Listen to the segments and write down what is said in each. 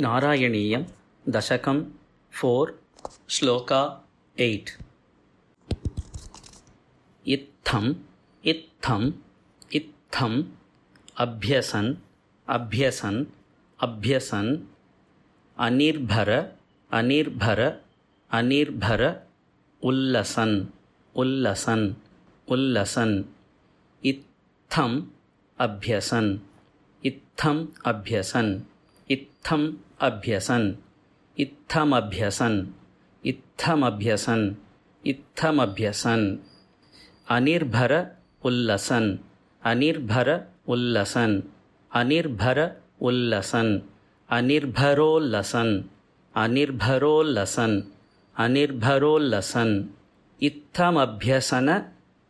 नारायणीयं दशकं 4 श्लोका 8 इत्थम् इत्थम् इत्थम् अभ्यसन् अभ्यसन् अभ्यसन् अनिर्भर अनिर्भर अनिर्भर उल्लसन् उल्लसन् उल्लसन् इत्थम् अभ्यसन् इत्थम् अभ्यसन् इत्थम् अभ्यसन् इत्थमभ्यसन् इत्थमभ्यसन् इत्थमभ्यसन् अनिर्भर उल्लसन् अनिर्भर उल्लसन् अनिर्भर उल्लसन् अनिर्भरोल्लसन् अनिर्भरोल्लसन् अनिर्भरोल्लसन् इत्थमभ्यसन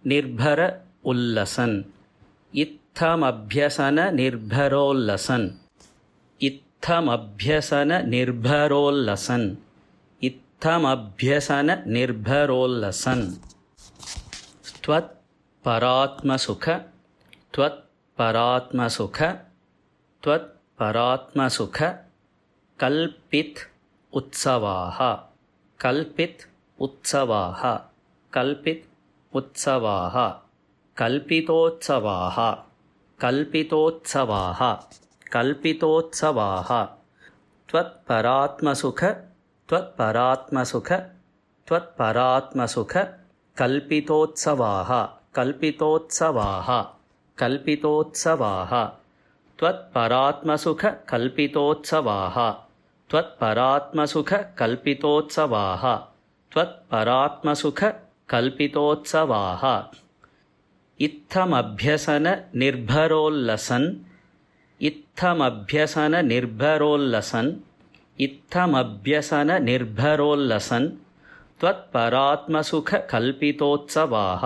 निर्भर उल्लसन् इत्थमभ्यसन निर्भरोल्लसन् इत्थमभ्यसन निर्भरोल्लसन् इत्थमभ्यसन निर्भरोल्लसन् त्वत्परात्मसुख त्वत्परात्मसुख त्वत्परात्मसुख कल्पित उत्सवाः कल्पित उत्सवाः कल्पित उत्सवाः कल्पितोत्सवाः कल्पितोत्सवाः कल्पितोत्सवाः त्वत्परात्मसुख त्वत्परात्मसुख त्वत्परात्मसुख कल्पितोत्सवाः कल्पितोत्सवाः कल्पितोत्सवाः त्वत्परात्मसुख कल्पितोत्सवाः त्वत्परात्मसुख कल्पितोत्सवाः त्वत्परात्मसुख कल्पितोत्सवाः इत्थमभ्यसन निर्भरोल्लसन् इत्थमभ्यसन निर्भरोल्लसन् इत्थमभ्यसन निर्भरोल्लसन् त्वत्परात्मसुख कल्पितोत्सवाः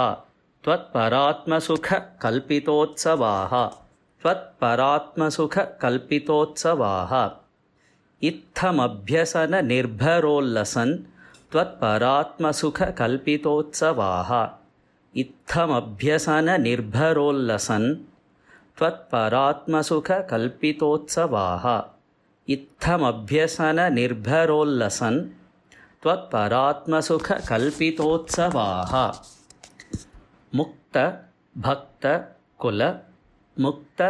त्वत्परात्मसुख कल्पितोत्सवाः त्वत्परात्मसुख कल्पितोत्सवाः इत्थमभ्यसन निर्भरोल्लसन् त्वत्परात्मसुख कल्पितोत्सवाः इत्थमभ्यसन निर्भरोल्लसन् त्वत्परात्मसुख कल्पितोत्सवाः इत्थमभ्यसन निर्भरोल्लसन् त्वत्परात्मसुख कल्पितोत्सवाः मुक्त भक्त कुल मुक्त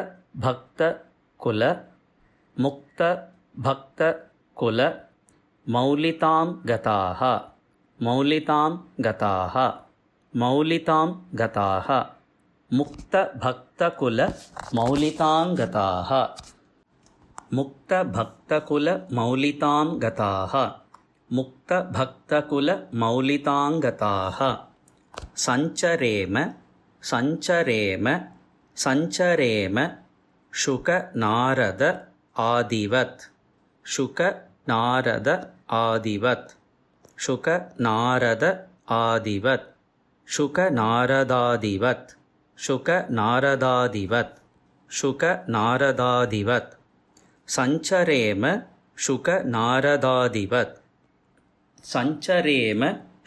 भक्त कुल मुक्त भक्त कुल मौलितां गताः मौलितां गताः मौलितां गताः मुक्त भक्त कुल मौलितां गताः मुक्त भक्त कुल मौलितां गताः मुक्त भक्त कुल मौलितां गताः संचरेम संचरेम संचरेम शुक नारद आदिवत् शुक नारद आदिवत् शुक नारद आदिवत् शुक नारदादिवत् शुक नारदादिवत् शुक नारदादिवत् संचरेम शुक नारदादिवत् संचरेम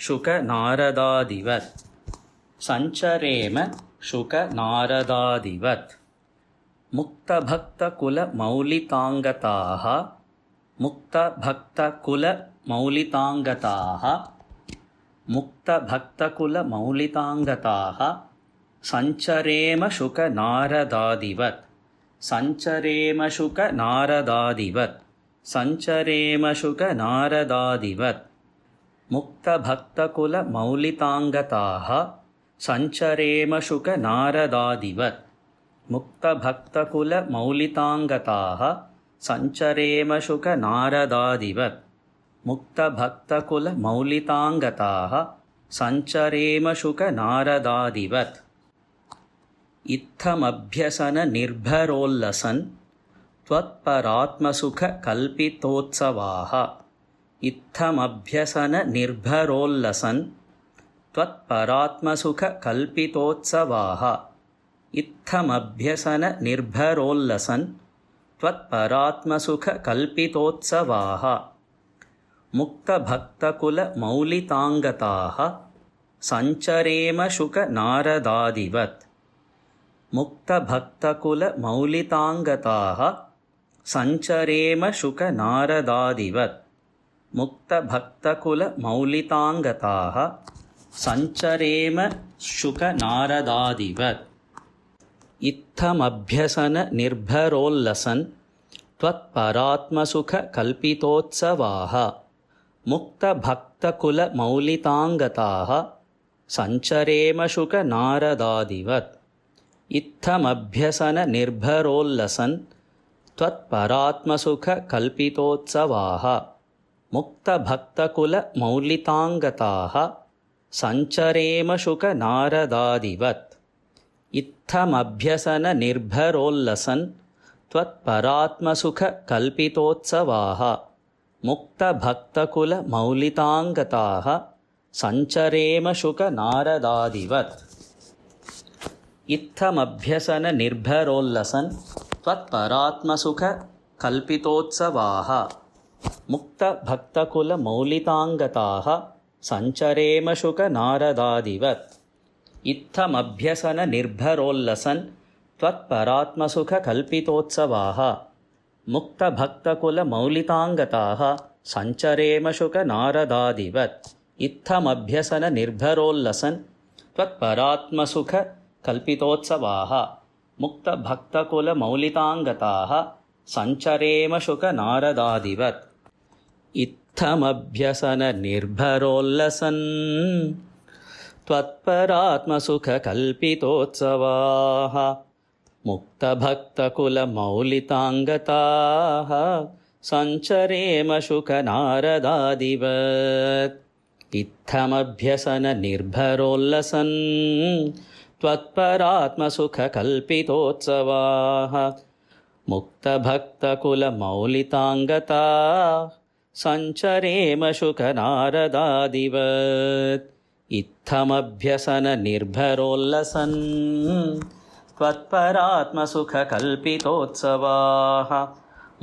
शुक नारदादिवत् संचरेम शुक नारदादिवत् मुक्तभक्तकुलमौलिताङ्गताः मुक्तभक्तकुलमौलिताङ्गताः मुक्तभक्तकुलमौलिताङ्गताः संचरेम शुक नारदादिवत् संचरेम शुक नारदादिवत् संचरेम शुक नारदादिवत् मुक्तभक्तकुलमौलिताङ्गताः संचरेम शुक नारदादिवत् मुक्तभक्तकुलमौलिताङ्गताः संचरेम शुक नारदादिवत् मुक्तभक्तकुलमौलिताङ्गताः संचरेम शुक नारदादिवत् इत्थमभ्यसन निर्भरोल्लसन् त्वत्परात्मसुख कल्पितोत्सवाः इत्थमभ्यसन निर्भरोल्लसन् त्वत्परात्मसुख कल्पितोत्सवाः इत्थमभ्यसन निर्भरोल्लसन् त्वत्परात्मसुख कल्पितोत्सवाः मुक्तभक्तकुलमौलिताङ्गताः संचरेम शुक नारदादिवत् मुक्तभक्तकुलमौलिताङ्गताः सञ्चरेम शुकनारदादिवत् मुक्तभक्तकुलमौलिताङ्गताः सञ्चरेम शुकनारदादिवत् इत्थमभ्यसननिर्भरोल्लसन् त्वत्परात्मसुखकल्पितोत्सवाः मुक्तभक्तकुलमौलिताङ्गताः सञ्चरेम शुकनारदादिवत् इत्थमभ्यसननिर्भरोल्लसन् त्वत्परात्मसुखकल्पितोत्सवाः मुक्तभक्तकुलमौलिताङ्गताः सञ्चरेम शुकनारदादिवत् इत्थमभ्यसननिर्भरोल्लसन् त्वत्परात्मसुखकल्पितोत्सवाः मुक्तभक्तकुलमौलिताङ्गताः सञ्चरेम शुकनारदादिवत् इत्थमभ्यसननिर्भरोल्लसन् त्वत्परात्मसुखकल्पितोत्सवाः मुक्तभक्तकुलमौलिताङ्गताः सञ्चरेम शुकनारदादिवत् इत्थमभ्यसननिर्भरोल्लसन् त्वत्परात्मसुखकल्पितोत्सवाः मुक्तभक्तकुलमौलिताङ्गताः सञ्चरेम शुकनारदादिवत् इत्थमभ्यसननिर्भरोल्लसन् त्वत्परात्मसुखकल्पितोत्सवाः मुक्तभक्तकुलमौलिताङ्गताः सञ्चरेम शुकनारदादिवत् इत्थमभ्यसननिर्भरोल्लसन् त्वत्परात्मसुखकल्पितोत्सवाः मुक्तभक्तकुलमौलिताङ्गताः सञ्चरेम शुकनारदादिवत् इत्थमभ्यसननिर्भरोल्लसन् त्वत्परात्मसुखकल्पितोत्सवाः मुक्तभक्तकुलमौलिताङ्गताः सञ्चरेम शुकनारदादिवत् इत्थमभ्यसननिर्भरोल्लसन् त्वत्परात्मसुखकल्पितोत्सवाः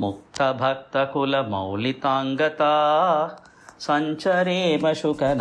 मुक्तभक्तकुलमौलिताङ्गताः सञ्चरेम शुकनारदादिवत्।